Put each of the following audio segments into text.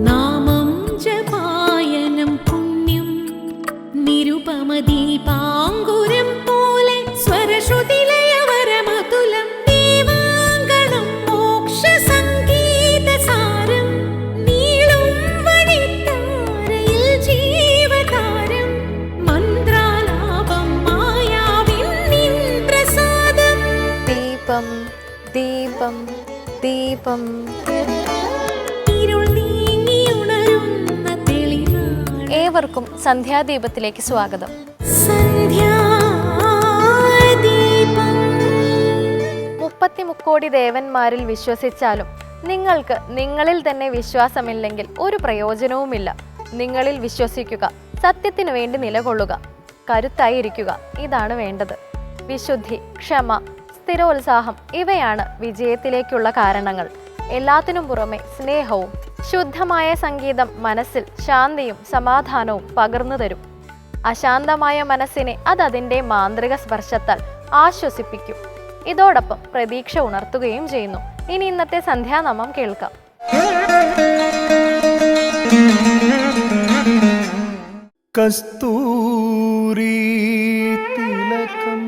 നാമം ജപായനം പുണ്യം നിരുപമദീപാങ്കുരം പോലെ സ്വരശ്രുതിലയവരമതുലം ദീവാങ്കണം മോക്ഷസംഗീതസാരം നീളും വഴിത്താരയിൽ ജീവതാരം മന്ത്രാലാപം മായാവിൻ നിൻ പ്രസാദം. ദീപം ദീപം ദീപം. ഏവർക്കും സന്ധ്യാദീപത്തിലേക്ക് സ്വാഗതം. 33 ദേവന്മാരിൽ വിശ്വസിച്ചാലും നിങ്ങൾക്ക് നിങ്ങളിൽ തന്നെ വിശ്വാസമില്ലെങ്കിൽ ഒരു പ്രയോജനവുമില്ല. നിങ്ങളിൽ വിശ്വസിക്കുക, സത്യത്തിനു വേണ്ടി നിലകൊള്ളുക, കരുത്തായിരിക്കുക. ഇതാണ് വേണ്ടത്. വിശുദ്ധി, ക്ഷമ, സ്ഥിരോത്സാഹം ഇവയാണ് വിജയത്തിലേക്കുള്ള കാരണങ്ങൾ. എല്ലാത്തിനും പുറമെ സ്നേഹവും ശുദ്ധമായ സംഗീതം മനസ്സിൽ ശാന്തിയും സമാധാനവും പകർന്നു തരും. അശാന്തമായ മനസ്സിനെ അതിൻ്റെ മാന്ത്രിക സ്പർശത്താൽ ആശ്വസിപ്പിക്കും. ഇതോടൊപ്പം പ്രതീക്ഷ ഉണർത്തുകയും ചെയ്യുന്നു. ഇനി ഇന്നത്തെ സന്ധ്യാനാമം കേൾക്കാം. കസ്തൂരി തിലകം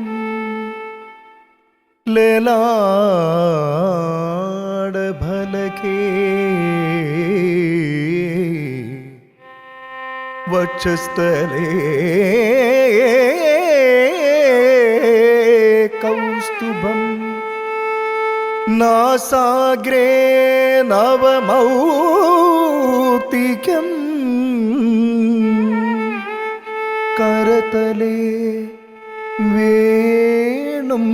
ലലാടഫലകേ വക്ഷസ്ഥലേ കൗസ്തുഭം നാസാഗ്രേ നവമൗക്തികം കരതലേ വേണും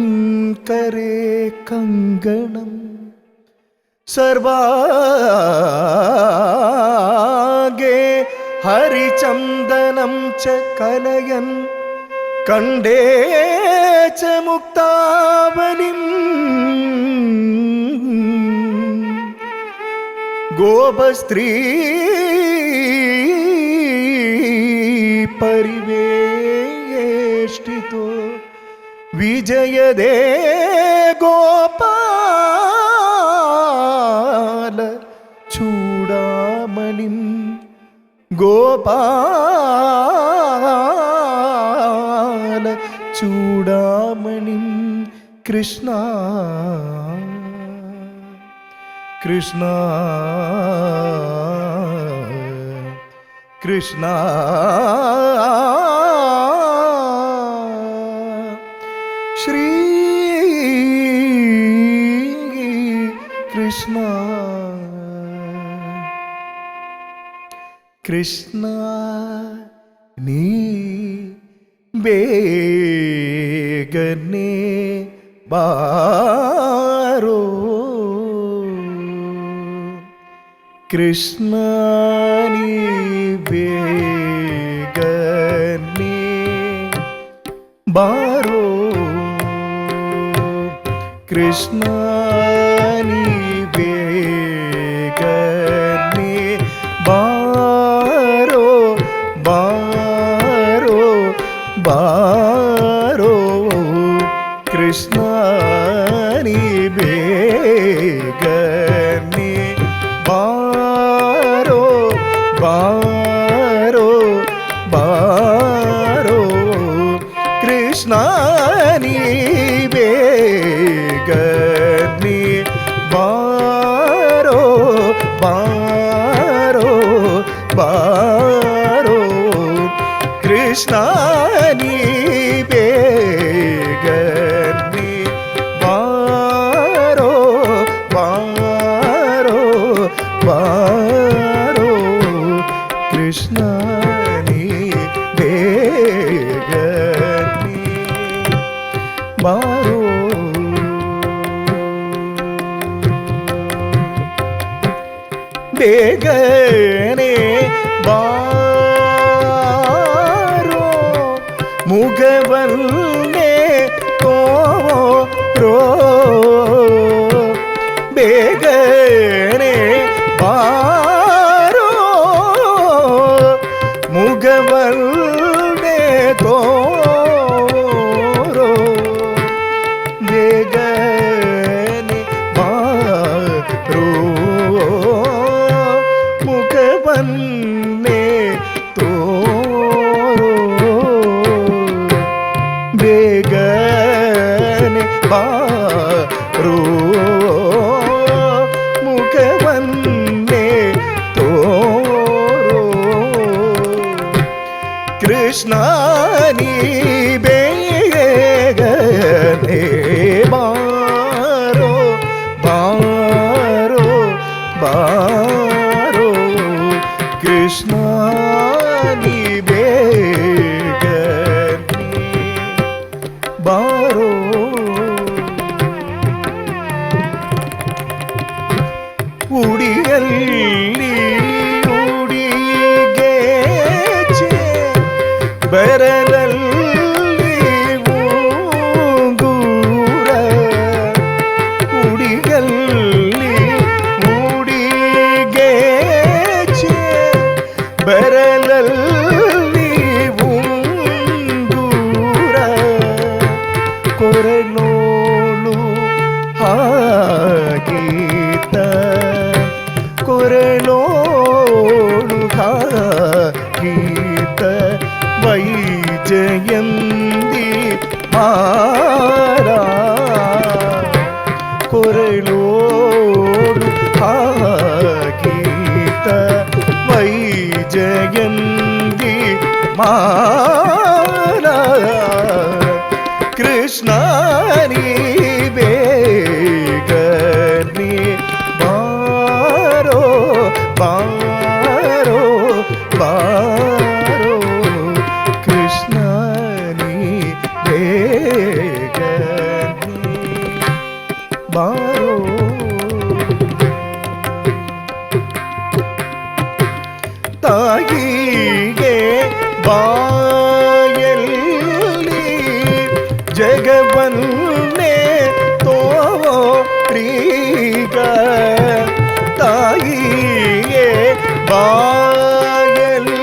കരേ കങ്കണം സർവാഗേ ഹരിചന്ദനം ച കലയൻ കണ്ടേ ച മുക്താവലിം ഗോപസ്ത്രീ പരിവേഷ്ടിതോ വിജയദേ ഗോപാല ചൂടാമണിം ഗോപാല ചൂടാമണിം കൃഷ്ണ കൃഷ്ണ കൃഷ്ണ ശ്രീ കൃഷ്ണ കൃഷ്ണ നീ വേഗനെ ബാരോ കൃഷ്ണ നീ വേഗനെ ബാരോ കൃഷ്ണ നീ വേഗനെ ബാരോ ബാരോ ബാരോ കൃഷ്ണ നീ വേഗനെ ബാരോ ബാരോ ബാരോ കൃഷ്ണ നീ വേഗനെ ബാരോ ബാരോ ബാരോ കൃഷ്ണ നീ വേഗനെ ബാരോ ബാരോ ബാരോ കൃഷ്ണ നീ വേഗനെ ബാരോ വേഗനെ ബാരോ മുഖവന്നെ തോരോ വേഗനെ ബാരോ മുഖവന്നെ തോരോ വേഗനെ ബാരോ മുഖ മുഖവന്നെ തോരോ വേഗനെ ബാരോ മുഖവന്നെ തോരോ കൃഷ്ണ നീ വേഗനെ ബാരോ ബാരോ ബാരോ കൃഷ്ണ നീ വേഗനെ ബാരോ ഉടിയല്ലി ഉടിഗേച്ചെ ബരലല്ലി ഊങ്കൂര ഉടിയല്ലി ഉടിഗേച്ചെ ബരലല്ലി ഊങ്കൂര കൊരലോളു ಹಾಗೀತ ಕೊರಳೋಳು ಹಾಗೀತ ವೈಜಯಂತಿ ಮಾರಾ ಕೊರಳೋಳು ಹಾಗೀತ ವೈಜಯಂತಿ ಮಾರಾ ಕೃಷ್ಣ ನೀ ಬೇಗನೆ ಬಾರೋ ಬಾರೋ ಬಾರೋ ಕೃಷ್ಣ ನೀ ಬೇಗನೆ ಬಾರೋ ತಾಯಿಗೆ ಬಾಯಲ್ಲಿ ಜಗವನ್ನೇ ತೋರೀಗ ತಾಯಿಯೇ ಬಾಯಲ್ಲಿ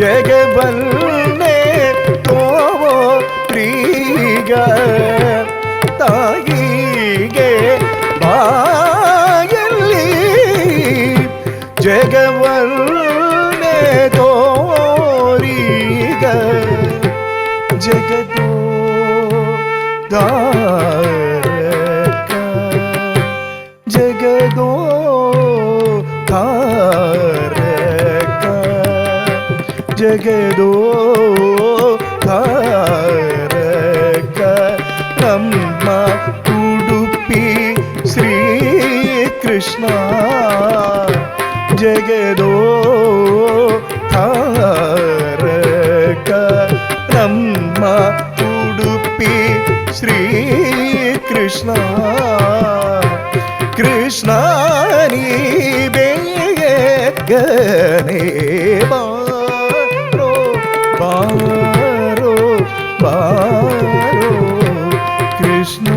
ಜಗವನ್ನೇ ತೋರೀಗ ತಾಯಿಗೆ ಬಾಯಲ್ಲಿ ಜಗವನ್ನೇ ತೋರೀಗ ಜಗದೋ ಧಾರಕ ಜಗದೋ ಧಾರಕ ಜಗದೋ ಧಾರಕ ನಮ್ಮ ಉಡುಪಿ ಶ್ರೀ ಕೃಷ್ಣ ಜಗದೋ ಧಾರಕ ನಮ್ಮ ಉಡುಪಿ ಶ್ರೀ ಕೃಷ್ಣ ಕೃಷ್ಣ ನೀ ಬೇಗನೆ ಬಾರೋ ಬಾರೋ ಬಾರೋ ಕೃಷ್ಣ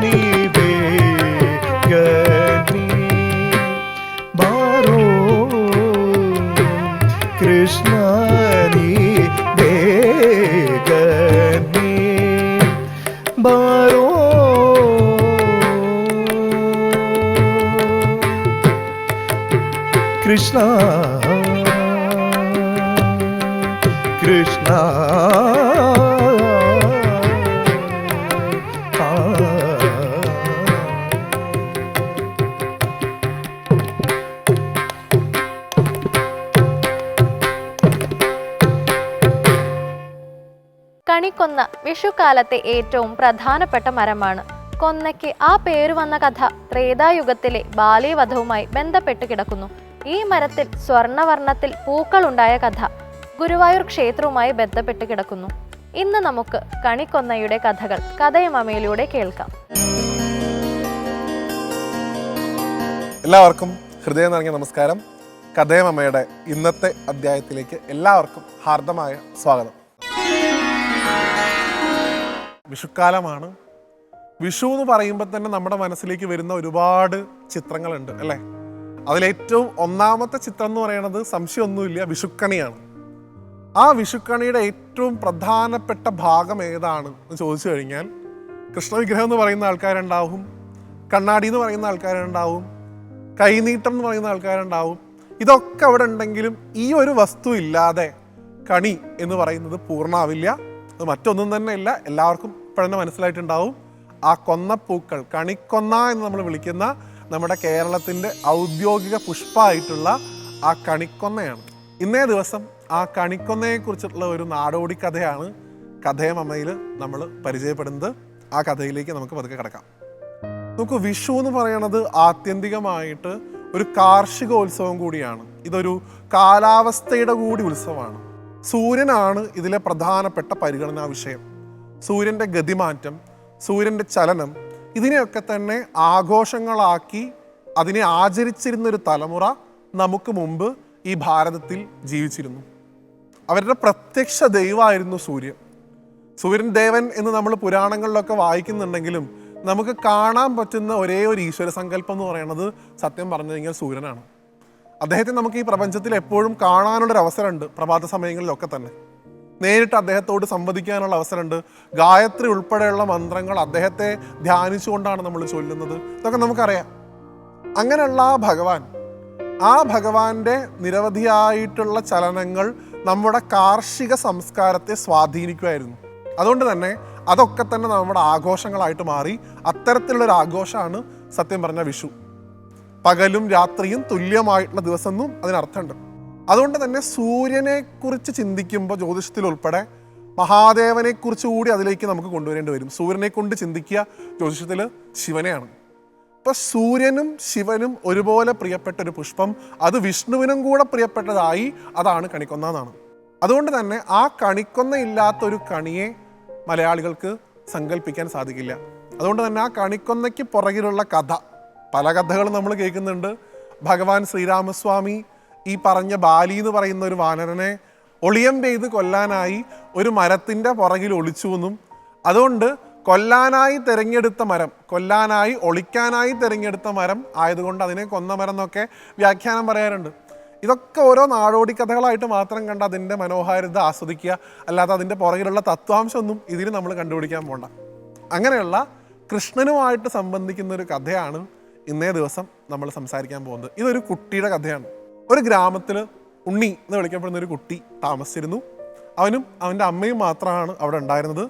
ನೀ ಬೇಗನೆ ಬಾರೋ ಕೃಷ್ಣ ನೀ ಬೇಗನೆ ಬಾರೋ ಕೃಷ್ಣ ಕೃಷ್ಣ കണിക്കൊന്ന വിഷുക്കാലത്തെ ഏറ്റവും പ്രധാനപ്പെട്ട മരമാണ്. കൊന്നയ്ക്ക് ആ പേര് വന്ന കഥ ത്രേതായുഗത്തിലെ ബാലിവധവുമായി ബന്ധപ്പെട്ട് കിടക്കുന്നു. ഈ മരത്തിൽ സ്വർണവർണ്ണത്തിൽ പൂക്കളുണ്ടായ കഥ ഗുരുവായൂർ ക്ഷേത്രവുമായി ബന്ധപ്പെട്ട് കിടക്കുന്നു. ഇന്ന് നമുക്ക് കണിക്കൊന്നയുടെ കഥകൾ കഥയമമ്മയിലൂടെ കേൾക്കാം. എല്ലാവർക്കും ഹൃദയം നിറഞ്ഞ നമസ്കാരം. കഥയമമ്മയുടെ ഇന്നത്തെ അധ്യായത്തിലേക്ക് എല്ലാവർക്കും ഹാർദമായ സ്വാഗതം. വിഷുക്കാലമാണ്. വിഷു എന്ന് പറയുമ്പോൾ തന്നെ നമ്മുടെ മനസ്സിലേക്ക് വരുന്ന ഒരുപാട് ചിത്രങ്ങളുണ്ട് അല്ലേ? അതിലേറ്റവും ഒന്നാമത്തെ ചിത്രം എന്ന് പറയുന്നത് സംശയമൊന്നുമില്ല, വിഷുക്കണിയാണ്. ആ വിഷുക്കണിയുടെ ഏറ്റവും പ്രധാനപ്പെട്ട ഭാഗം ഏതാണ് എന്ന് ചോദിച്ചു കഴിഞ്ഞാൽ കൃഷ്ണവിഗ്രഹം എന്ന് പറയുന്ന ആൾക്കാരുണ്ടാവും, കണ്ണാടി എന്ന് പറയുന്ന ആൾക്കാരുണ്ടാവും, കൈനീട്ടം എന്ന് പറയുന്ന ആൾക്കാരുണ്ടാവും. ഇതൊക്കെ അവിടെ ഉണ്ടെങ്കിലും ഈ ഒരു വസ്തു ഇല്ലാതെ കണി എന്ന് പറയുന്നത് പൂർണ്ണമാവില്ല. അത് മറ്റൊന്നും തന്നെ ഇല്ല. എല്ലാവർക്കും ഇപ്പോഴെന്നെ മനസ്സിലായിട്ടുണ്ടാവും. ആ കൊന്നപ്പൂക്കൾ, കണിക്കൊന്ന എന്ന് നമ്മൾ വിളിക്കുന്ന നമ്മുടെ കേരളത്തിൻ്റെ ഔദ്യോഗിക പുഷ്പമായിട്ടുള്ള ആ കണിക്കൊന്നയാണ്. ഇന്നേ ദിവസം ആ കണിക്കൊന്നയെക്കുറിച്ചിട്ടുള്ള ഒരു നാടോടി കഥയാണ് കഥയമമ്മയിൽ നമ്മൾ പരിചയപ്പെടുന്നത്. ആ കഥയിലേക്ക് നമുക്ക് പതുക്കെ കിടക്കാം. നമുക്ക് വിഷു എന്ന് പറയുന്നത് ആത്യന്തികമായിട്ട് ഒരു കാർഷികോത്സവം കൂടിയാണ്. ഇതൊരു കാലാവസ്ഥയുടെ കൂടി ഉത്സവമാണ്. സൂര്യനാണ് ഇതിലെ പ്രധാനപ്പെട്ട പരിഗണനാ വിഷയം. സൂര്യൻ്റെ ഗതിമാറ്റം, സൂര്യൻ്റെ ചലനം, ഇതിനെയൊക്കെ തന്നെ ആഘോഷങ്ങളാക്കി അതിനെ ആചരിച്ചിരുന്നൊരു തലമുറ നമുക്ക് മുമ്പ് ഈ ഭാരതത്തിൽ ജീവിച്ചിരുന്നു. അവരുടെ പ്രത്യക്ഷ ദൈവമായിരുന്നു സൂര്യൻ. സൂര്യൻ ദേവൻ എന്ന് നമ്മൾ പുരാണങ്ങളിലൊക്കെ വായിക്കുന്നുണ്ടെങ്കിലും നമുക്ക് കാണാൻ പറ്റുന്ന ഒരേ ഒരു ഈശ്വര സങ്കല്പം എന്ന് പറയുന്നത് സത്യം പറഞ്ഞു കഴിഞ്ഞാൽ സൂര്യനാണ്. അദ്ദേഹത്തെ നമുക്ക് ഈ പ്രപഞ്ചത്തിൽ എപ്പോഴും കാണാനുള്ളൊരു അവസരമുണ്ട്. പ്രഭാത സമയങ്ങളിലൊക്കെ തന്നെ നേരിട്ട് അദ്ദേഹത്തോട് സംവദിക്കാനുള്ള അവസരമുണ്ട്. ഗായത്രി ഉൾപ്പെടെയുള്ള മന്ത്രങ്ങൾ അദ്ദേഹത്തെ ധ്യാനിച്ചുകൊണ്ടാണ് നമ്മൾ ചൊല്ലുന്നത്. ഇതൊക്കെ നമുക്കറിയാം. അങ്ങനെയുള്ള ആ ഭഗവാന്റെ നിരവധിയായിട്ടുള്ള ചലനങ്ങൾ നമ്മുടെ കാർഷിക സംസ്കാരത്തെ സ്വാധീനിക്കുമായിരുന്നു. അതുകൊണ്ട് തന്നെ അതൊക്കെ തന്നെ നമ്മുടെ ആഘോഷങ്ങളായിട്ട് മാറി. അത്തരത്തിലുള്ളൊരു ആഘോഷമാണ് സത്യം പറഞ്ഞ വിഷു. പകലും രാത്രിയും തുല്യമായിട്ടുള്ള ദിവസം എന്നും അതിനർത്ഥമുണ്ട്. അതുകൊണ്ട് തന്നെ സൂര്യനെ കുറിച്ച് ചിന്തിക്കുമ്പോൾ ജ്യോതിഷത്തിൽ ഉൾപ്പെടെ മഹാദേവനെ കുറിച്ച് കൂടി അതിലേക്ക് നമുക്ക് കൊണ്ടുവരേണ്ടി വരും. സൂര്യനെ കൊണ്ട് ചിന്തിക്കുക ജ്യോതിഷത്തിൽ ശിവനെയാണ്. അപ്പോൾ സൂര്യനും ശിവനും ഒരുപോലെ പ്രിയപ്പെട്ട ഒരു പുഷ്പം, അത് വിഷ്ണുവിനും കൂടെ പ്രിയപ്പെട്ടതായി, അതാണ് കണിക്കൊന്ന എന്നാണ്. അതുകൊണ്ട് തന്നെ ആ കണിക്കൊന്ന ഇല്ലാത്തൊരു കണിയെ മലയാളികൾക്ക് സങ്കല്പിക്കാൻ സാധിക്കില്ല. അതുകൊണ്ട് തന്നെ ആ കണിക്കൊന്നയ്ക്ക് പുറകിലുള്ള കഥ, പല കഥകളും നമ്മൾ കേൾക്കുന്നുണ്ട്. ഭഗവാൻ ശ്രീരാമസ്വാമി ഈ പറഞ്ഞ ബാലി എന്ന് പറയുന്ന ഒരു വാനരനെ ഒളിയം പെയ്ത് കൊല്ലാനായി ഒരു മരത്തിൻ്റെ പുറകിൽ ഒളിച്ചുവെന്നും അതുകൊണ്ട് കൊല്ലാനായി തിരഞ്ഞെടുത്ത മരം, കൊല്ലാനായി ഒളിക്കാനായി തിരഞ്ഞെടുത്ത മരം ആയതുകൊണ്ട് അതിനെ കൊന്ന മരം എന്നൊക്കെ വ്യാഖ്യാനം പറയാറുണ്ട്. ഇതൊക്കെ ഓരോ നാടോടി കഥകളായിട്ട് മാത്രം കണ്ട് അതിൻ്റെ മനോഹാരിത ആസ്വദിക്കുക, അല്ലാതെ അതിൻ്റെ പുറകിലുള്ള തത്വാംശമൊന്നും ഇതിൽ നമ്മൾ കണ്ടുപിടിക്കാൻ പോകണ്ട. അങ്ങനെയുള്ള കൃഷ്ണനുമായിട്ട് സംബന്ധിക്കുന്ന ഒരു കഥയാണ് ഇന്നേ ദിവസം നമ്മൾ സംസാരിക്കാൻ പോകുന്നത്. ഇതൊരു കുട്ടിയുടെ കഥയാണ്. ഒരു ഗ്രാമത്തിൽ ഉണ്ണി എന്ന് വിളിക്കപ്പെടുന്ന ഒരു കുട്ടി താമസിച്ചിരുന്നു. അവനും അവൻ്റെ അമ്മയും മാത്രമാണ് അവിടെ ഉണ്ടായിരുന്നത്.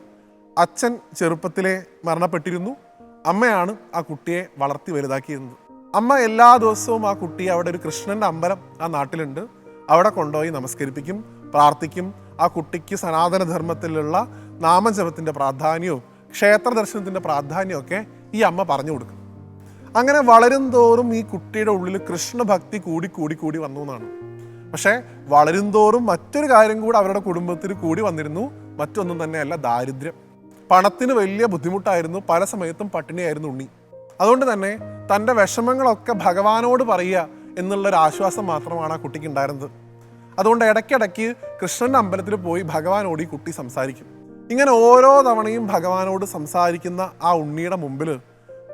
അച്ഛൻ ചെറുപ്പത്തിലെ മരണപ്പെട്ടിരുന്നു. അമ്മയാണ് ആ കുട്ടിയെ വളർത്തി വലുതാക്കിയിരുന്നത്. അമ്മ എല്ലാ ദിവസവും ആ കുട്ടിയെ അവിടെ ഒരു കൃഷ്ണൻ്റെ അമ്പലം ആ നാട്ടിലുണ്ട്, അവിടെ കൊണ്ടുപോയി നമസ്കരിപ്പിക്കും, പ്രാർത്ഥിക്കും. ആ കുട്ടിക്ക് സനാതനധർമ്മത്തിലുള്ള നാമജപത്തിൻ്റെ പ്രാധാന്യവും ക്ഷേത്ര ദർശനത്തിൻ്റെ പ്രാധാന്യമൊക്കെ ഈ അമ്മ പറഞ്ഞു കൊടുക്കും. അങ്ങനെ വളരും തോറും ഈ കുട്ടിയുടെ ഉള്ളിൽ കൃഷ്ണഭക്തി കൂടി വന്നു എന്നാണ്. പക്ഷേ വളരും തോറും മറ്റൊരു കാര്യം കൂടി അവരുടെ കുടുംബത്തിൽ കൂടി വന്നിരുന്നു. മറ്റൊന്നും തന്നെയല്ല, ദാരിദ്ര്യം. പണത്തിന് വലിയ ബുദ്ധിമുട്ടായിരുന്നു. പല സമയത്തും പട്ടിണിയായിരുന്നു ഉണ്ണി. അതുകൊണ്ട് തന്നെ തൻ്റെ വിഷമങ്ങളൊക്കെ ഭഗവാനോട് പറയുക എന്നുള്ളൊരു ആശ്വാസം മാത്രമാണ് ആ കുട്ടിക്ക് ഉണ്ടായിരുന്നത്. അതുകൊണ്ട് ഇടയ്ക്കിടയ്ക്ക് കൃഷ്ണൻ്റെ അമ്പലത്തിൽ പോയി ഭഗവാനോട് ഈ കുട്ടി സംസാരിക്കും. ഇങ്ങനെ ഓരോ തവണയും ഭഗവാനോട് സംസാരിക്കുന്ന ആ ഉണ്ണിയുടെ മുമ്പിൽ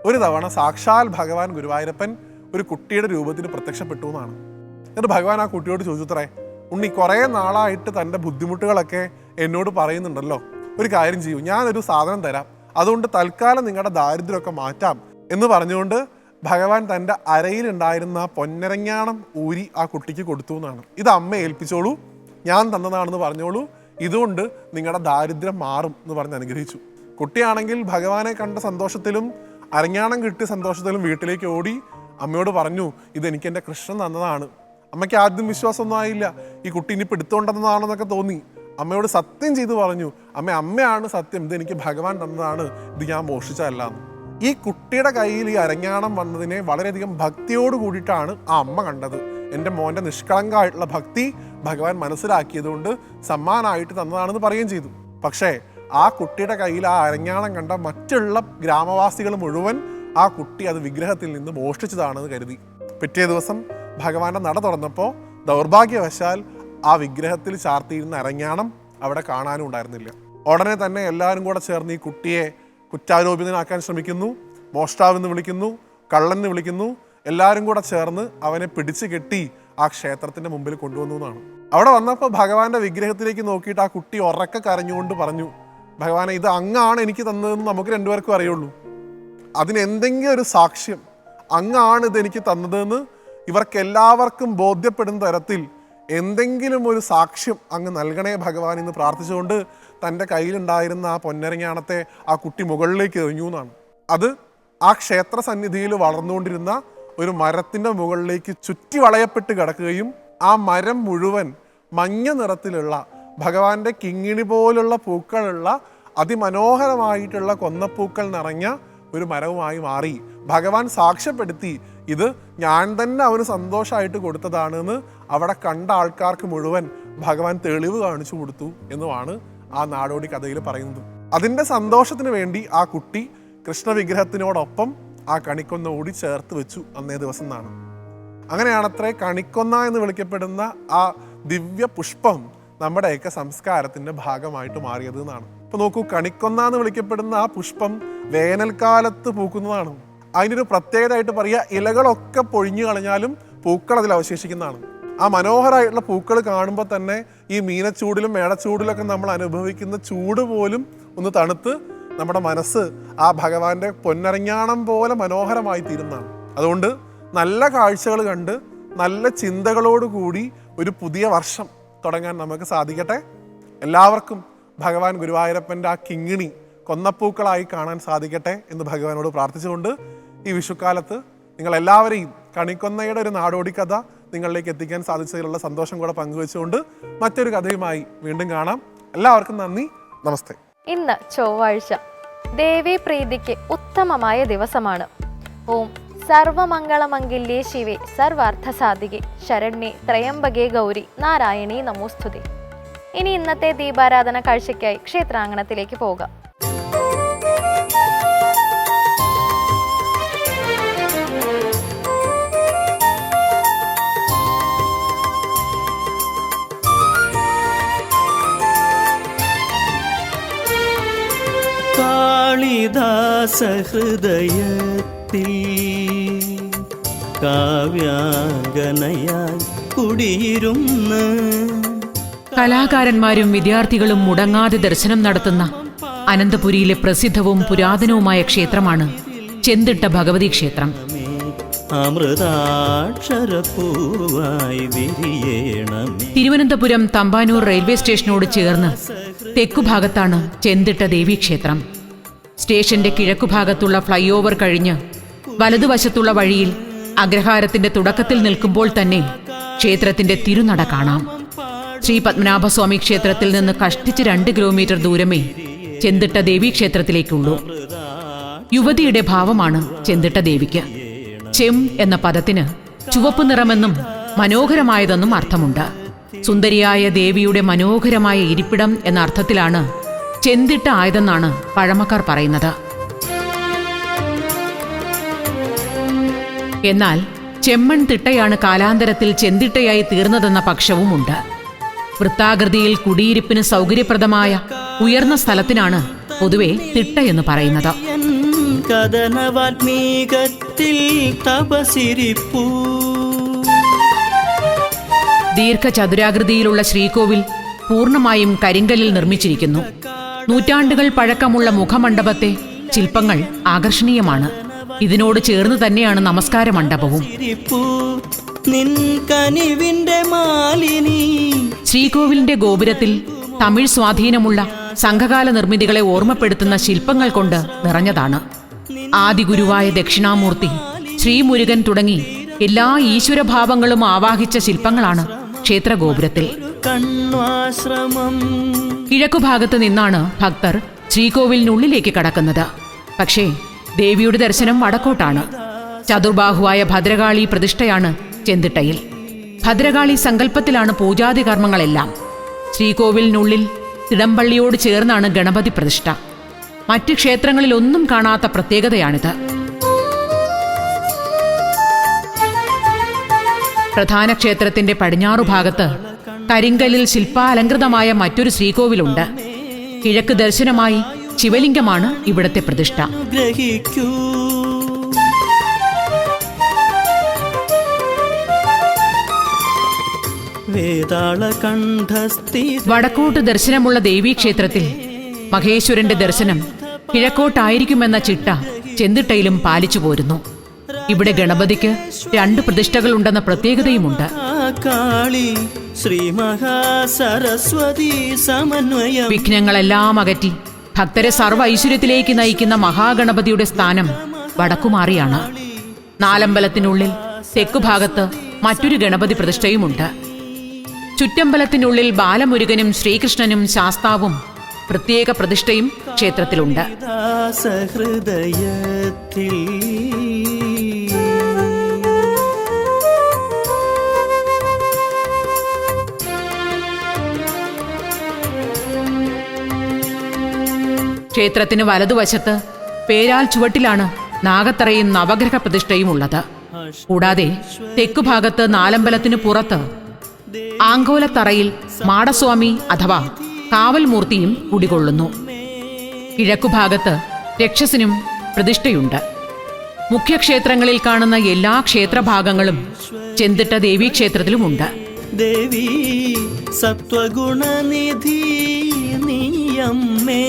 ഒരു തവണ സാക്ഷാൽ ഭഗവാൻ ഗുരുവായൂരപ്പൻ ഒരു കുട്ടിയുടെ രൂപത്തിൽ പ്രത്യക്ഷപ്പെട്ടു എന്നാണ്. എന്നിട്ട് ഭഗവാൻ ആ കുട്ടിയോട് ചോദിച്ചുത്രേ, ഉണ്ണി കുറേ നാളായിട്ട് തൻ്റെ ബുദ്ധിമുട്ടുകളൊക്കെ എന്നോട് പറയുന്നുണ്ടല്ലോ, ഒരു കാര്യം ചെയ്യൂ, ഞാനൊരു സാധനം തരാം, അതുകൊണ്ട് തൽക്കാലം നിങ്ങളുടെ ദാരിദ്ര്യമൊക്കെ മാറ്റാം എന്ന് പറഞ്ഞുകൊണ്ട് ഭഗവാൻ തൻ്റെ അരയിലുണ്ടായിരുന്ന ആ പൊന്നരഞ്ഞാണം ഊരി ആ കുട്ടിക്ക് കൊടുത്തു എന്നാണ്. ഇത് അമ്മ ഏൽപ്പിച്ചോളൂ, ഞാൻ തന്നതാണെന്ന് പറഞ്ഞോളൂ, ഇതുകൊണ്ട് നിങ്ങളുടെ ദാരിദ്ര്യം മാറും എന്ന് പറഞ്ഞ് അനുഗ്രഹിച്ചു. കുട്ടിയാണെങ്കിൽ ഭഗവാനെ കണ്ട സന്തോഷത്തിലും അരഞ്ഞാണം കിട്ടിയ സന്തോഷത്തിലും വീട്ടിലേക്ക് ഓടി അമ്മയോട് പറഞ്ഞു, ഇതെനിക്ക് എൻ്റെ കൃഷ്ണൻ തന്നതാണ്. അമ്മയ്ക്ക് ആദ്യം വിശ്വാസമൊന്നും ആയില്ല. ഈ കുട്ടി ഇനി പിടുത്തോണ്ടെന്നതാണെന്നൊക്കെ തോന്നി. അമ്മയോട് സത്യം ചെയ്തു പറഞ്ഞു, അമ്മയാണ് സത്യം, ഇതെനിക്ക് ഭഗവാൻ തന്നതാണ്, ഇത് ഞാൻ മോഷ്ടിച്ചതല്ലാന്ന്. ഈ കുട്ടിയുടെ കയ്യിൽ ഈ അരഞ്ഞാണം വന്നതിനെ വളരെയധികം ഭക്തിയോട് കൂടിയിട്ടാണ് ആ അമ്മ കണ്ടത്. എൻ്റെ മോൻ്റെ നിഷ്കളങ്കമായിട്ടുള്ള ഭക്തി ഭഗവാൻ മനസ്സിലാക്കിയതുകൊണ്ട് സമ്മാനമായിട്ട് തന്നതാണെന്ന് പറയുകയും ചെയ്തു. പക്ഷേ ആ കുട്ടിയുടെ കയ്യിൽ ആ അരഞ്ഞാണം കണ്ട മറ്റുള്ള ഗ്രാമവാസികൾ മുഴുവൻ ആ കുട്ടി അത് വിഗ്രഹത്തിൽ നിന്ന് മോഷ്ടിച്ചതാണെന്ന് കരുതി. പിറ്റേ ദിവസം ഭഗവാന്റെ നട തുറന്നപ്പോൾ ദൗർഭാഗ്യവശാൽ ആ വിഗ്രഹത്തിൽ ചാർത്തിയിരുന്ന അരഞ്ഞാണം അവിടെ കാണാനും ഉണ്ടായിരുന്നില്ല. ഉടനെ തന്നെ എല്ലാവരും കൂടെ ചേർന്ന് ഈ കുട്ടിയെ കുറ്റാരോപിതനാക്കാൻ ശ്രമിക്കുന്നു. മോഷ്ടാവെന്ന് വിളിക്കുന്നു, കള്ളനെന്ന് വിളിക്കുന്നു. എല്ലാവരും കൂടെ ചേർന്ന് അവനെ പിടിച്ചു കെട്ടി ആ ക്ഷേത്രത്തിൻ്റെ മുമ്പിൽ കൊണ്ടുവന്നു എന്നാണ്. അവിടെ വന്നപ്പോൾ ഭഗവാന്റെ വിഗ്രഹത്തിലേക്ക് നോക്കിയിട്ട് ആ കുട്ടി ഉറക്കെ കരഞ്ഞുകൊണ്ട് പറഞ്ഞു, ഭഗവാനെ, ഇത് അങ്ങാണ് എനിക്ക് തന്നതെന്ന് നമുക്ക് രണ്ടുപേർക്കും അറിയുള്ളൂ. അതിനെന്തെങ്കിലും ഒരു സാക്ഷ്യം, അങ്ങാണ് ഇതെനിക്ക് തന്നതെന്ന് ഇവർക്കെല്ലാവർക്കും ബോധ്യപ്പെടുന്ന തരത്തിൽ എന്തെങ്കിലും ഒരു സാക്ഷ്യം അങ്ങ് നൽകണേ ഭഗവാൻ എന്ന് പ്രാർത്ഥിച്ചുകൊണ്ട് തൻ്റെ കയ്യിലുണ്ടായിരുന്ന ആ പൊന്നരങ്ങാണത്തെ ആ കുട്ടി മുകളിലേക്ക് എറിഞ്ഞു എന്നാണ്. അത് ആ ക്ഷേത്ര സന്നിധിയിൽ വളർന്നുകൊണ്ടിരുന്ന ഒരു മരത്തിൻ്റെ മുകളിലേക്ക് ചുറ്റി വളയപ്പെട്ട് കിടക്കുകയും ആ മരം മുഴുവൻ മഞ്ഞ നിറത്തിലുള്ള ഭഗവാന്റെ കിങ്ങിണി പോലുള്ള പൂക്കളുള്ള അതിമനോഹരമായിട്ടുള്ള കൊന്നപ്പൂക്കൾ നിറഞ്ഞ ഒരു മരവുമായി മാറി. ഭഗവാൻ സാക്ഷ്യപ്പെടുത്തി ഇത് ഞാൻ തന്നെ അവന് സന്തോഷമായിട്ട് കൊടുത്തതാണെന്ന് അവിടെ കണ്ട ആൾക്കാർക്ക് മുഴുവൻ ഭഗവാൻ തെളിവ് കാണിച്ചു കൊടുത്തു എന്നുമാണ് ആ നാടോടി കഥയിൽ പറയുന്നത്. അതിൻ്റെ സന്തോഷത്തിന് വേണ്ടി ആ കുട്ടി കൃഷ്ണവിഗ്രഹത്തിനോടൊപ്പം ആ കണിക്കൊന്ന കൂടി ചേർത്ത് വെച്ചു അന്നേ ദിവസം എന്നാണ്. അങ്ങനെയാണത്രേ കണിക്കൊന്ന എന്ന് വിളിക്കപ്പെടുന്ന ആ ദിവ്യ പുഷ്പം നമ്മുടെയൊക്കെ സംസ്കാരത്തിൻ്റെ ഭാഗമായിട്ട് മാറിയത് എന്നാണ്. ഇപ്പൊ നോക്കൂ, കണിക്കൊന്ന എന്ന് വിളിക്കപ്പെടുന്ന ആ പുഷ്പം വേനൽക്കാലത്ത് പൂക്കുന്നതാണ്. അതിനൊരു പ്രത്യേകതയായിട്ട് പറയുക, ഇലകളൊക്കെ പൊഴിഞ്ഞു കളഞ്ഞാലും പൂക്കൾ അതിൽ അവശേഷിക്കുന്നതാണ്. ആ മനോഹരമായിട്ടുള്ള പൂക്കൾ കാണുമ്പോൾ തന്നെ ഈ മീനച്ചൂടിലും മേടച്ചൂടിലൊക്കെ നമ്മൾ അനുഭവിക്കുന്ന ചൂട് പോലും ഒന്ന് തണുത്ത് നമ്മുടെ മനസ്സ് ആ ഭഗവാന്റെ പൊന്നരഞ്ഞാണം പോലെ മനോഹരമായി തീരുന്നതാണ്. അതുകൊണ്ട് നല്ല കാഴ്ചകൾ കണ്ട് നല്ല ചിന്തകളോടുകൂടി ഒരു പുതിയ വർഷം തുടങ്ങാൻ നമുക്ക് സാധിക്കട്ടെ. എല്ലാവർക്കും ഭഗവാൻ ഗുരുവായൂരപ്പൻ്റെ ആ കിങ്ങിണി കൊന്നപ്പൂക്കളായി കാണാൻ സാധിക്കട്ടെ എന്ന് ഭഗവാനോട് പ്രാർത്ഥിച്ചുകൊണ്ട് ഈ വിഷുക്കാലത്ത് നിങ്ങളെല്ലാവരെയും കണിക്കൊന്നയുടെ ഒരു നാടോടി കഥ നിങ്ങളിലേക്ക് എത്തിക്കാൻ സാധിച്ചതിലുള്ള സന്തോഷം കൂടെ പങ്കുവെച്ചുകൊണ്ട് മറ്റൊരു കഥയുമായി വീണ്ടും കാണാം. എല്ലാവർക്കും നന്ദി, നമസ്തേ. ഇന്ന് ചൊവ്വാഴ്ച, ദേവീ പ്രീതിക്ക് ഉത്തമമായ ദിവസമാണ്. ഓം സർവമംഗളമംഗല്യേ ശിവേ സർവാർത്ഥസാധികേ ശരണ്യേ ത്രയംബകേ ഗൗരി നാരായണീ നമോസ്തുതേ. ഇനി ഇന്നത്തെ ദീപാരാധന കാഴ്ചയ്ക്കായി ക്ഷേത്രാങ്കണത്തിലേക്ക് പോകാം. കാളിദാസഹൃദയത്തിൽ കാവ്യാംഗനയായി കുടിയിരുന്ന കലാകാരന്മാരും വിദ്യാർത്ഥികളും മുടങ്ങാതെ ദർശനം നടത്തുന്ന അനന്തപുരിയിലെ പ്രസിദ്ധവും പുരാതനവുമായ ക്ഷേത്രമാണ് ചെന്തിട്ട ഭഗവതി ക്ഷേത്രം. അമൃതാക്ഷരപൂവായി വിരിയണമേ. തിരുവനന്തപുരം തമ്പാനൂർ റെയിൽവേ സ്റ്റേഷനോട് ചേർന്ന് തെക്കുഭാഗത്താണ് ചെന്തിട്ട ദേവീക്ഷേത്രം. സ്റ്റേഷന്റെ കിഴക്കുഭാഗത്തുള്ള ഫ്ലൈ ഓവർ കഴിഞ്ഞ് വലതുവശത്തുള്ള വഴിയിൽ അഗ്രഹാരത്തിന്റെ തുടക്കത്തിൽ നിൽക്കുമ്പോൾ തന്നെ ക്ഷേത്രത്തിന്റെ തിരുനട കാണാം. ശ്രീ പത്മനാഭസ്വാമി ക്ഷേത്രത്തിൽ നിന്ന് കഷ്ടിച്ച് 2 കിലോമീറ്റർ ദൂരമേ ചെന്തിട്ട ദേവീക്ഷേത്രത്തിലേക്കുള്ളൂ. യുവതിയുടെ ഭാവമാണ് ചെന്തിട്ട ദേവിക്ക്. ചെം എന്ന പദത്തിന് ചുവപ്പ് നിറമെന്നും മനോഹരമായതെന്നും അർത്ഥമുണ്ട്. സുന്ദരിയായ ദേവിയുടെ മനോഹരമായ ഇരിപ്പിടം എന്ന അർത്ഥത്തിലാണ് ചെന്തിട്ട ആയതെന്നാണ് പഴമക്കാർ പറയുന്നത്. എന്നാൽ ചെമ്മൺ തിട്ടയാണ് കാലാന്തരത്തിൽ ചെന്തിട്ടയായി തീർന്നതെന്ന പക്ഷവുമുണ്ട്. വൃത്താകൃതിയിൽ കുടിയിരിപ്പിന് സൗകര്യപ്രദമായ ഉയർന്ന സ്ഥലത്തിനാണ് പൊതുവെ തിട്ട എന്ന് പറയുന്നത്. കഥനവാത്മീകത്തിൽ തപസിരിപ്പൂ. ദീർഘചതുരാകൃതിയിലുള്ള ശ്രീകോവിൽ പൂർണ്ണമായും കരിങ്കല്ലിൽ നിർമ്മിച്ചിരിക്കുന്നു. നൂറ്റാണ്ടുകൾ പഴക്കമുള്ള മുഖമണ്ഡപത്തെ ശില്പങ്ങൾ ആകർഷണീയമാണ്. ഇതിനോട് ചേർന്ന് തന്നെയാണ് നമസ്കാര മണ്ഡപവും. ശ്രീകോവിലിന്റെ ഗോപുരത്തിൽ തമിഴ് സ്വാധീനമുള്ള സംഘകാല നിർമ്മിതികളെ ഓർമ്മപ്പെടുത്തുന്ന ശില്പങ്ങൾ കൊണ്ട് നിറഞ്ഞതാണ്. ആദിഗുരുവായ ദക്ഷിണാമൂർത്തി, ശ്രീമുരുകൻ തുടങ്ങി എല്ലാ ഈശ്വരഭാവങ്ങളും ആവാഹിച്ച ശില്പങ്ങളാണ് ക്ഷേത്രഗോപുരത്തിൽ. കിഴക്കുഭാഗത്ത് നിന്നാണ് ഭക്തർ ശ്രീകോവിലിനുള്ളിലേക്ക് കടക്കുന്നത്. പക്ഷേ ദേവിയുടെ ദർശനം വടക്കോട്ടാണ്. ചതുർബാഹുവായ ഭദ്രകാളി പ്രതിഷ്ഠയാണ് ചെന്തിട്ടയിൽ. ഭദ്രകാളി സങ്കല്പത്തിലാണ് പൂജാതി കർമ്മങ്ങളെല്ലാം. ശ്രീകോവിലിനുള്ളിൽ തിടമ്പള്ളിയോട് ചേർന്നാണ് ഗണപതി പ്രതിഷ്ഠ. മറ്റ് ക്ഷേത്രങ്ങളിലൊന്നും കാണാത്ത പ്രത്യേകതയാണിത്. പ്രധാന ക്ഷേത്രത്തിന്റെ പടിഞ്ഞാറു ഭാഗത്ത് കരിങ്കല്ലിൽ ശില്പാലങ്കൃതമായ മറ്റൊരു ശ്രീകോവിലുണ്ട്. കിഴക്ക് ദർശനമായി ശിവലിംഗമാണ് ഇവിടത്തെ പ്രതിഷ്ഠ. വടക്കോട്ട് ദർശനമുള്ള ദേവീക്ഷേത്രത്തിൽ മഹേശ്വരന്റെ ദർശനം കിഴക്കോട്ടായിരിക്കുമെന്ന ചിട്ട ചെന്തിട്ടയിലും പാലിച്ചു പോരുന്നു. ഇവിടെ ഗണപതിക്ക് 2 പ്രതിഷ്ഠകളുണ്ടെന്ന പ്രത്യേകതയുമുണ്ട്. കാളി ശ്രീ മഹാസരസ്വതി സമന്വയം. വിഘ്നങ്ങളെല്ലാം അകറ്റി ഭക്തരെ സർവ്വ ഐശ്വര്യത്തിലേക്ക് നയിക്കുന്ന മഹാഗണപതിയുടെ സ്ഥാനം വടക്കുമാറിയാണ്. നാലമ്പലത്തിനുള്ളിൽ തെക്കുഭാഗത്ത് മറ്റൊരു ഗണപതി പ്രതിഷ്ഠയുമുണ്ട്. ചുറ്റമ്പലത്തിനുള്ളിൽ ബാലമുരുകനും ശ്രീകൃഷ്ണനും ശാസ്താവും പ്രത്യേക പ്രതിഷ്ഠയും ക്ഷേത്രത്തിലുണ്ട്. ദാസഹൃദയത്തിൽ ക്ഷേത്രത്തിന് വലതുവശത്ത് പേരാൽ ചുവട്ടിലാണ് നാഗത്തറയും നവഗ്രഹ പ്രതിഷ്ഠയും ഉള്ളത്. കൂടാതെ തെക്കുഭാഗത്ത് നാലമ്പലത്തിന് പുറത്ത് ആങ്കോലത്തറയിൽ മാടസ്വാമി അഥവാ കാവൽ മൂർത്തിയും കുടികൊള്ളുന്നു. കിഴക്കുഭാഗത്ത് രക്ഷസിനും പ്രതിഷ്ഠയുണ്ട്. മുഖ്യക്ഷേത്രങ്ങളിൽ കാണുന്ന എല്ലാ ക്ഷേത്രഭാഗങ്ങളും ചെന്തിട്ട ദേവീക്ഷേത്രത്തിലുമുണ്ട്. ദേവി സത്വഗുണനിധി നീയമ്മേ,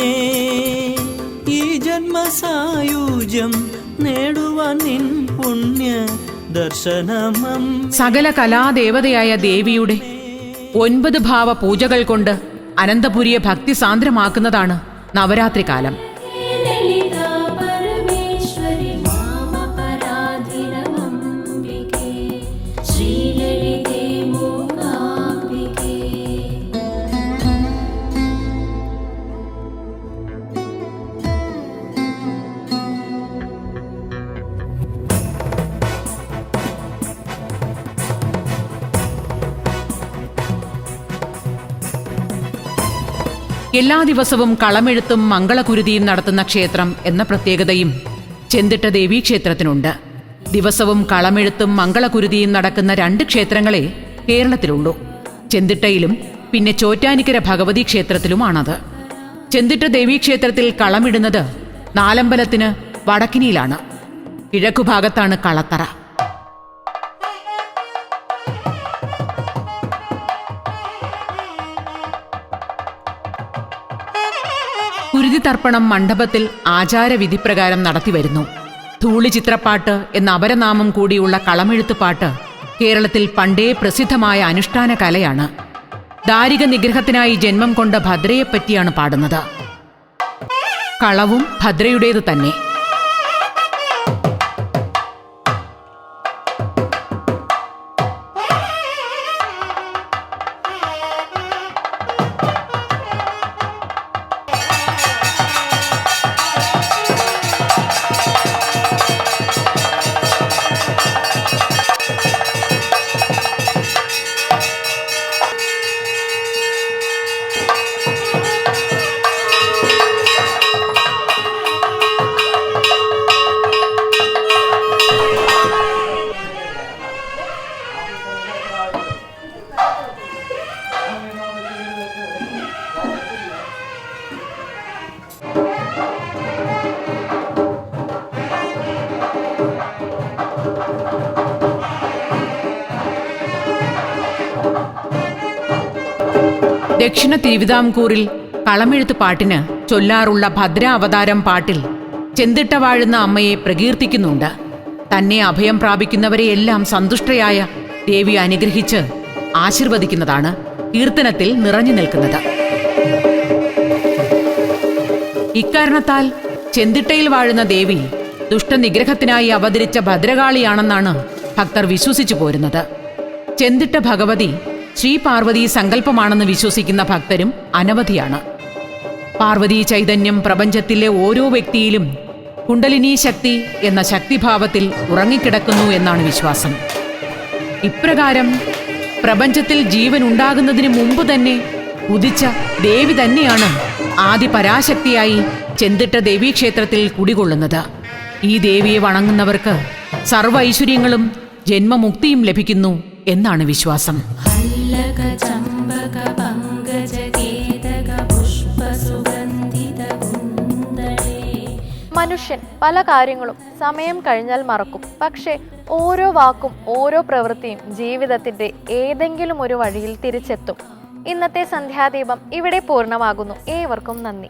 ഈ ജന്മസായുജ്യം നേടുവാൻ നിൻ പുണ്യ ദർശനമം. സകല കലാദേവതയായ ദേവിയുടെ 9 ഭാവ പൂജകൾ കൊണ്ട് അനന്തപുരിയെ ഭക്തിസാന്ദ്രമാക്കുന്നതാണ് നവരാത്രി കാലം. ലളിതാ പരമേശ്വരി മാമപരാധിനമംബികേ ശ്രീലളിതേ മൂകാംബികേ. എല്ലാ ദിവസവും കളമെഴുത്തും മംഗളകുരുതിയും നടത്തുന്ന ക്ഷേത്രം എന്ന പ്രത്യേകതയും ചെന്തിട്ട ദേവീക്ഷേത്രത്തിനുണ്ട്. ദിവസവും കളമെഴുത്തും മംഗളകുരുതിയും നടക്കുന്ന 2 ക്ഷേത്രങ്ങളെ കേരളത്തിലുള്ളൂ. ചെന്തിട്ടയിലും പിന്നെ ചോറ്റാനിക്കര ഭഗവതി ക്ഷേത്രത്തിലുമാണത്. ചെന്തിട്ട ദേവീക്ഷേത്രത്തിൽ കളമിടുന്നത് നാലമ്പലത്തിന് വടക്കിനിയിലാണ്. കിഴക്കുഭാഗത്താണ് കളത്തറ. കുരുതി തർപ്പണം മണ്ഡപത്തിൽ ആചാരവിധിപ്രകാരം നടത്തിവരുന്നു. ധൂളി ചിത്രപ്പാട്ട് എന്ന അപരനാമം കൂടിയുള്ള കളമെഴുത്തുപാട്ട് കേരളത്തിൽ പണ്ടേ പ്രസിദ്ധമായ അനുഷ്ഠാന കലയാണ്. ദാരിക നിഗ്രഹത്തിനായി ജന്മം കൊണ്ട ഭദ്രയെപ്പറ്റിയാണ് പാടുന്നത്. കളവും ഭദ്രയുടേതു തന്നെ. ദക്ഷിണ തിരുവിതാംകൂറിൽ കളമെഴുത്ത് പാട്ടിന് ചൊല്ലാറുള്ള ഭദ്ര അവതാരം പാട്ടിൽ ചെന്തിട്ട വാഴുന്ന അമ്മയെ പ്രകീർത്തിക്കുന്നുണ്ട്. തന്നെ അഭയം പ്രാപിക്കുന്നവരെയെല്ലാം സന്തുഷ്ടയായ ദേവി അനുഗ്രഹിച്ച് ആശീർവദിക്കുന്നതാണ് കീർത്തനത്തിൽ നിറഞ്ഞു നിൽക്കുന്നത്. ഇക്കാരണത്താൽ ചെന്തിട്ടയിൽ വാഴുന്ന ദേവി ദുഷ്ടനിഗ്രഹത്തിനായി അവതരിച്ച ഭദ്രകാളിയാണെന്നാണ് ഭക്തർ വിശ്വസിച്ചു പോരുന്നത്. ചെന്തിട്ട ഭഗവതി ശ്രീ പാർവതി സങ്കല്പമാണെന്ന് വിശ്വസിക്കുന്ന ഭക്തരും അനവധിയാണ്. പാർവതീ ചൈതന്യം പ്രപഞ്ചത്തിലെ ഓരോ വ്യക്തിയിലും കുണ്ടലിനീ ശക്തി എന്ന ശക്തിഭാവത്തിൽ ഉറങ്ങിക്കിടക്കുന്നു എന്നാണ് വിശ്വാസം. ഇപ്രകാരം പ്രപഞ്ചത്തിൽ ജീവൻ ഉണ്ടാകുന്നതിന് മുമ്പ് തന്നെ ഉദിച്ച ദേവി തന്നെയാണ് ആദി പരാശക്തിയായി ചെന്തിട്ട ദേവീക്ഷേത്രത്തിൽ കുടികൊള്ളുന്നത്. ഈ ദേവിയെ വണങ്ങുന്നവർക്ക് സർവ്വ ഐശ്വര്യങ്ങളും ജന്മമുക്തിയും ലഭിക്കുന്നു എന്നാണ് വിശ്വാസം. മനുഷ്യൻ പല കാര്യങ്ങളും സമയം കഴിഞ്ഞാൽ മറക്കും. പക്ഷേ ഓരോ വാക്കും ഓരോ പ്രവൃത്തിയും ജീവിതത്തിൻ്റെ ഏതെങ്കിലും ഒരു വഴിയിൽ തിരിച്ചെത്തും. ഇന്നത്തെ സന്ധ്യാദീപം ഇവിടെ പൂർണ്ണമാകുന്നു. ഏവർക്കും നന്ദി.